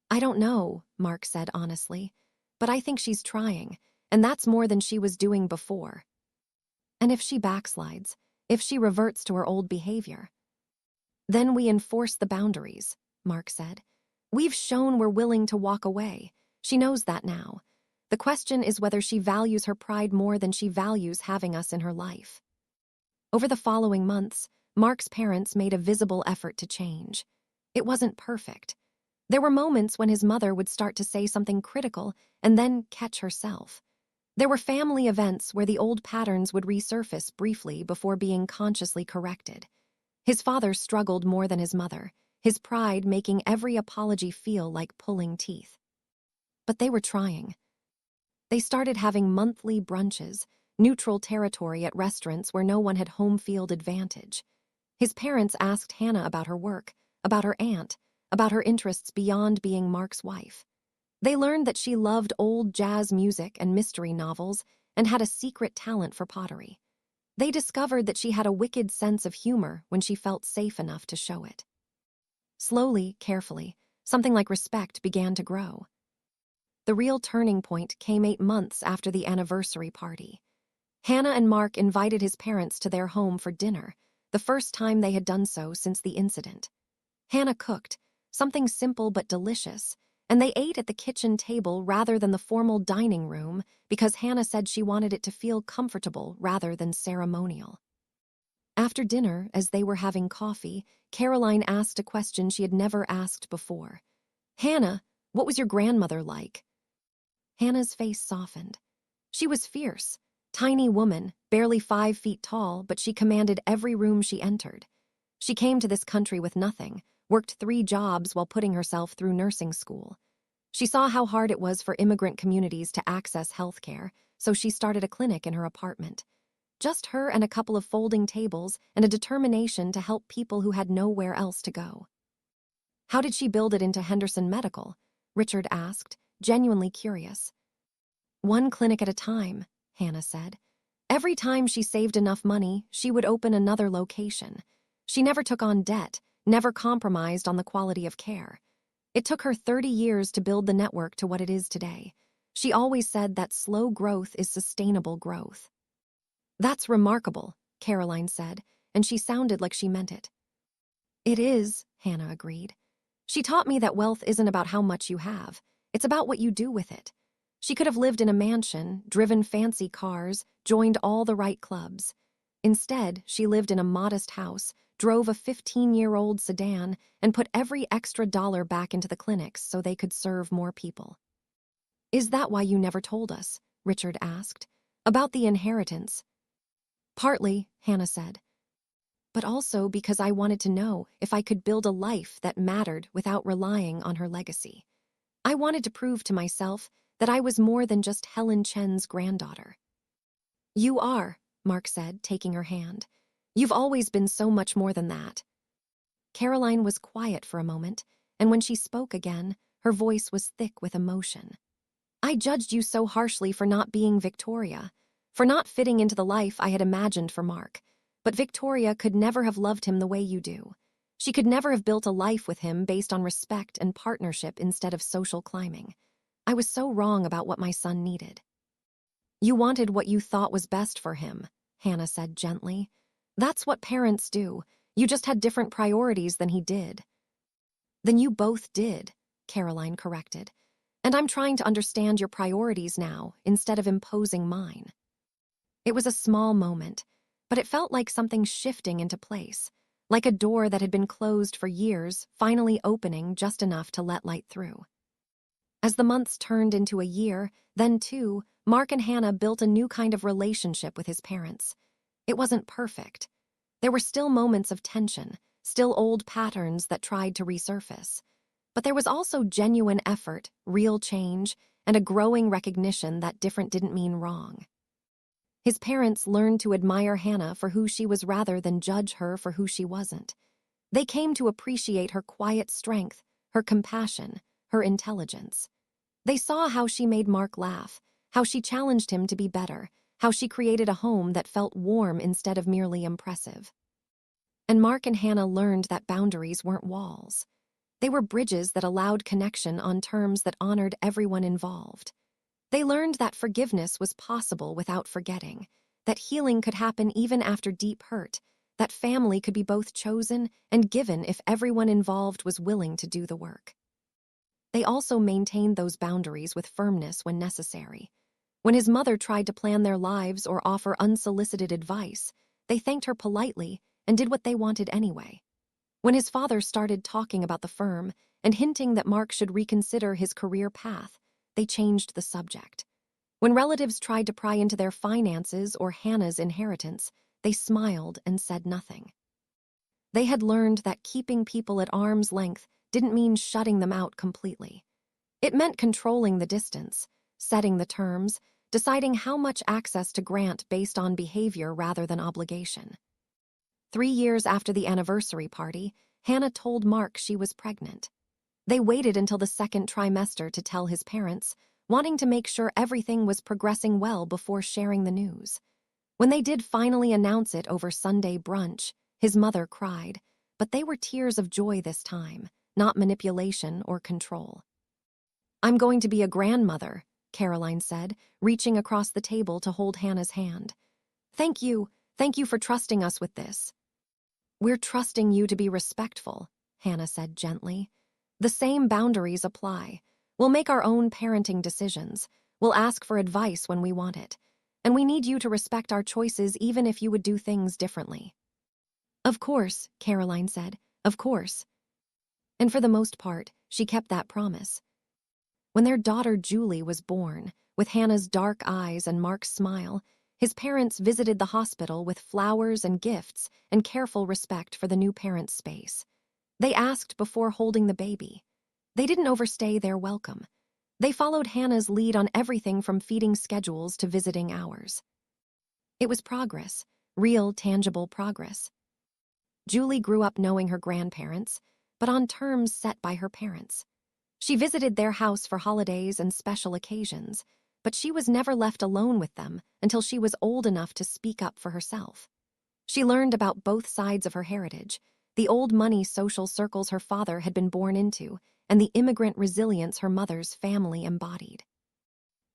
I don't know, Mark said honestly, but I think she's trying, and that's more than she was doing before. And if she backslides, if she reverts to her old behavior? Then we enforce the boundaries, Mark said. We've shown we're willing to walk away. She knows that now. The question is whether she values her pride more than she values having us in her life. Over the following months, Mark's parents made a visible effort to change. It wasn't perfect. There were moments when his mother would start to say something critical and then catch herself. There were family events where the old patterns would resurface briefly before being consciously corrected. His father struggled more than his mother, his pride making every apology feel like pulling teeth. But they were trying. They started having monthly brunches, neutral territory at restaurants where no one had home field advantage. His parents asked Hannah about her work, about her aunt, about her interests beyond being Mark's wife. They learned that she loved old jazz music and mystery novels and had a secret talent for pottery. They discovered that she had a wicked sense of humor when she felt safe enough to show it. Slowly, carefully, something like respect began to grow. The real turning point came 8 months after the anniversary party. Hannah and Mark invited his parents to their home for dinner, the first time they had done so since the incident. Hannah cooked, something simple but delicious, and they ate at the kitchen table rather than the formal dining room because Hannah said she wanted it to feel comfortable rather than ceremonial. After dinner, as they were having coffee, Caroline asked a question she had never asked before. Hannah, what was your grandmother like? Hannah's face softened. She was fierce, tiny woman, barely 5 feet tall, but she commanded every room she entered. She came to this country with nothing, worked 3 jobs while putting herself through nursing school. She saw how hard it was for immigrant communities to access health care, so she started a clinic in her apartment. Just her and a couple of folding tables and a determination to help people who had nowhere else to go. How did she build it into Henderson Medical? Richard asked, genuinely curious. One clinic at a time, Hannah said. Every time she saved enough money, she would open another location. She never took on debt, never compromised on the quality of care. It took her 30 years to build the network to what it is today. She always said that slow growth is sustainable growth. That's remarkable, Caroline said, and she sounded like she meant it. It is, Hannah agreed. She taught me that wealth isn't about how much you have. It's about what you do with it. She could have lived in a mansion, driven fancy cars, joined all the right clubs. Instead, she lived in a modest house, drove a 15-year-old sedan, and put every extra dollar back into the clinics so they could serve more people. Is that why you never told us? Richard asked. About the inheritance. Partly, Hannah said. But also because I wanted to know if I could build a life that mattered without relying on her legacy. I wanted to prove to myself that I was more than just Helen Chen's granddaughter. You are, Mark said, taking her hand. You've always been so much more than that. Caroline was quiet for a moment, and when she spoke again, her voice was thick with emotion. I judged you so harshly for not being Victoria, for not fitting into the life I had imagined for Mark. But Victoria could never have loved him the way you do. She could never have built a life with him based on respect and partnership instead of social climbing. I was so wrong about what my son needed. You wanted what you thought was best for him, Hannah said gently. That's what parents do. You just had different priorities than he did. Then you both did, Caroline corrected. And I'm trying to understand your priorities now instead of imposing mine. It was a small moment, but it felt like something shifting into place, like a door that had been closed for years, finally opening just enough to let light through. As the months turned into a year, then two, Mark and Hannah built a new kind of relationship with his parents. It wasn't perfect. There were still moments of tension, still old patterns that tried to resurface. But there was also genuine effort, real change, and a growing recognition that different didn't mean wrong. His parents learned to admire Hannah for who she was rather than judge her for who she wasn't. They came to appreciate her quiet strength, her compassion, her intelligence. They saw how she made Mark laugh, how she challenged him to be better, how she created a home that felt warm instead of merely impressive. And Mark and Hannah learned that boundaries weren't walls. They were bridges that allowed connection on terms that honored everyone involved. They learned that forgiveness was possible without forgetting, that healing could happen even after deep hurt, that family could be both chosen and given if everyone involved was willing to do the work. They also maintained those boundaries with firmness when necessary. When his mother tried to plan their lives or offer unsolicited advice, they thanked her politely and did what they wanted anyway. When his father started talking about the firm and hinting that Mark should reconsider his career path, they changed the subject. When relatives tried to pry into their finances or Hannah's inheritance, they smiled and said nothing. They had learned that keeping people at arm's length didn't mean shutting them out completely. It meant controlling the distance, setting the terms, deciding how much access to grant based on behavior rather than obligation. 3 years after the anniversary party, Hannah told Mark she was pregnant. They waited until the second trimester to tell his parents, wanting to make sure everything was progressing well before sharing the news. When they did finally announce it over Sunday brunch, his mother cried, but they were tears of joy this time, not manipulation or control. I'm going to be a grandmother, Caroline said, reaching across the table to hold Hannah's hand. Thank you for trusting us with this. We're trusting you to be respectful, Hannah said gently. The same boundaries apply. We'll make our own parenting decisions. We'll ask for advice when we want it. And we need you to respect our choices even if you would do things differently. Of course, Caroline said, of course. And for the most part, she kept that promise. When their daughter Julie was born, with Hannah's dark eyes and Mark's smile, his parents visited the hospital with flowers and gifts and careful respect for the new parents' space. They asked before holding the baby. They didn't overstay their welcome. They followed Hannah's lead on everything from feeding schedules to visiting hours. It was progress, real, tangible progress. Julie grew up knowing her grandparents, but on terms set by her parents. She visited their house for holidays and special occasions, but she was never left alone with them until she was old enough to speak up for herself. She learned about both sides of her heritage, the old money social circles her father had been born into, and the immigrant resilience her mother's family embodied.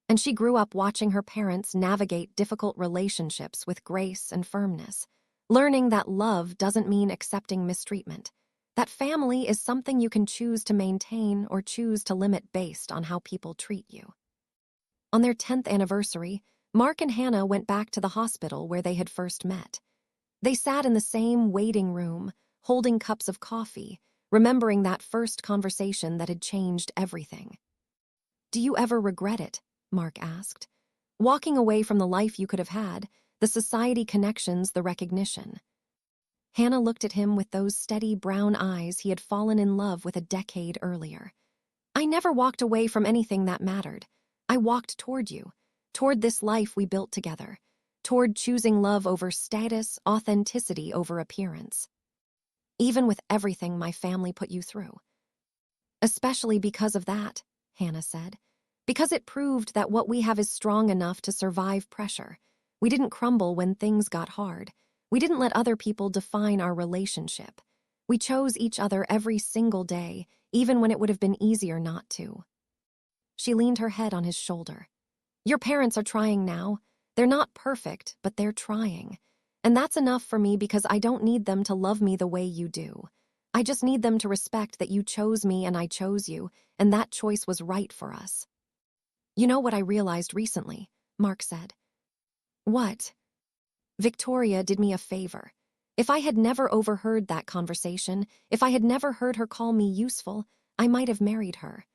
And she grew up watching her parents navigate difficult relationships with grace and firmness, learning that love doesn't mean accepting mistreatment, that family is something you can choose to maintain or choose to limit based on how people treat you. On their 10th anniversary, Mark and Hannah went back to the hospital where they had first met. They sat in the same waiting room, holding cups of coffee, remembering that first conversation that had changed everything. "Do you ever regret it?" Mark asked. "Walking away from the life you could have had, the society connections, the recognition." Hannah looked at him with those steady brown eyes he had fallen in love with a decade earlier. "I never walked away from anything that mattered. I walked toward you, toward this life we built together, toward choosing love over status, authenticity over appearance. Even with everything my family put you through." "Especially because of that," Hannah said. "Because it proved that what we have is strong enough to survive pressure. We didn't crumble when things got hard. We didn't let other people define our relationship. We chose each other every single day, even when it would have been easier not to." She leaned her head on his shoulder. "Your parents are trying now. They're not perfect, but they're trying. And that's enough for me because I don't need them to love me the way you do. I just need them to respect that you chose me and I chose you, and that choice was right for us." "You know what I realized recently?" Mark said. "What?" "Victoria did me a favor. If I had never overheard that conversation, if I had never heard her call me useful, I might have married her.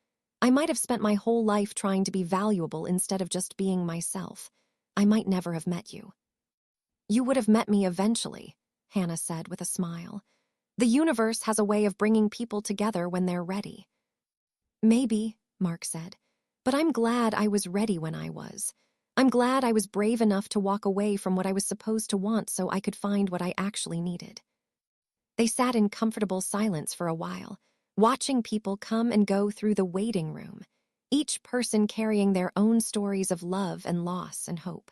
I might have spent my whole life trying to be valuable instead of just being myself. I might never have met you." "You would have met me eventually," Hannah said with a smile. "The universe has a way of bringing people together when they're ready." "Maybe," Mark said, "but I'm glad I was ready when I was. I'm glad I was brave enough to walk away from what I was supposed to want so I could find what I actually needed." They sat in comfortable silence for a while, watching people come and go through the waiting room, each person carrying their own stories of love and loss and hope.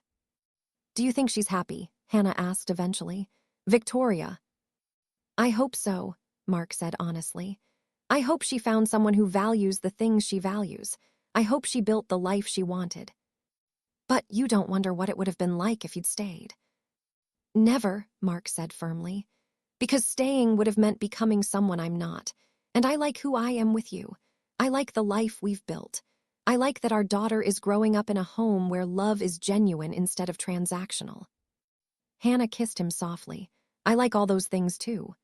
"Do you think she's happy?" Hannah asked eventually. "Victoria." "I hope so," Mark said honestly. "I hope she found someone who values the things she values. I hope she built the life she wanted." "But you don't wonder what it would have been like if you'd stayed?" "Never," Mark said firmly. "Because staying would have meant becoming someone I'm not. And I like who I am with you. I like the life we've built. I like that our daughter is growing up in a home where love is genuine instead of transactional." Hannah kissed him softly. "I like all those things too."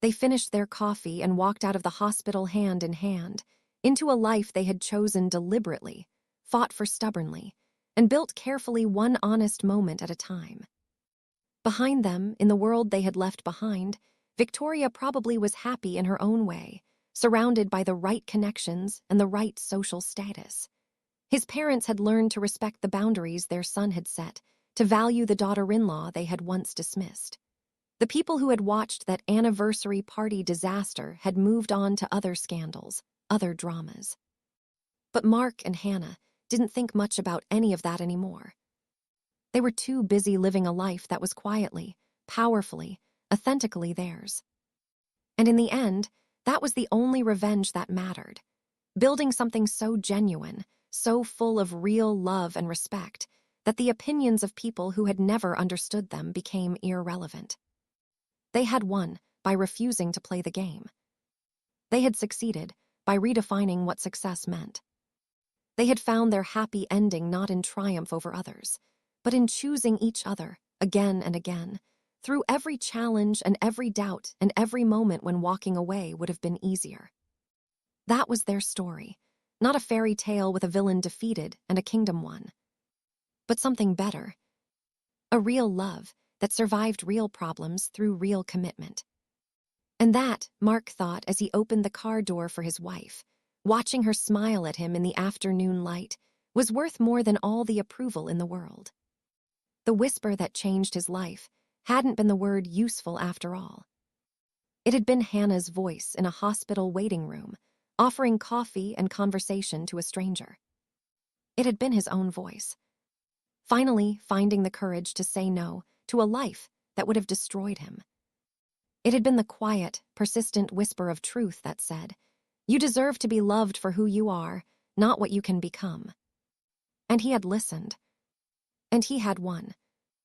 They finished their coffee and walked out of the hospital hand in hand, into a life they had chosen deliberately, fought for stubbornly, and built carefully one honest moment at a time. Behind them, in the world they had left behind, Victoria probably was happy in her own way, surrounded by the right connections and the right social status. His parents had learned to respect the boundaries their son had set, to value the daughter-in-law they had once dismissed. The people who had watched that anniversary party disaster had moved on to other scandals, other dramas. But Mark and Hannah didn't think much about any of that anymore. They were too busy living a life that was quietly, powerfully, authentically theirs. And in the end, that was the only revenge that mattered. Building something so genuine, so full of real love and respect, that the opinions of people who had never understood them became irrelevant. They had won by refusing to play the game. They had succeeded by redefining what success meant. They had found their happy ending not in triumph over others, but in choosing each other again and again, through every challenge and every doubt and every moment when walking away would have been easier. That was their story, not a fairy tale with a villain defeated and a kingdom won, but something better. A real love that survived real problems through real commitment. And that, Mark thought as he opened the car door for his wife, Watching her smile at him in the afternoon light was worth more than all the approval in the world. The whisper that changed his life hadn't been the word useful after all. It had been Hannah's voice in a hospital waiting room, offering coffee and conversation to a stranger. It had been his own voice, finally finding the courage to say no to a life that would have destroyed him. It had been the quiet, persistent whisper of truth that said, "You deserve to be loved for who you are, not what you can become." And he had listened. And he had won.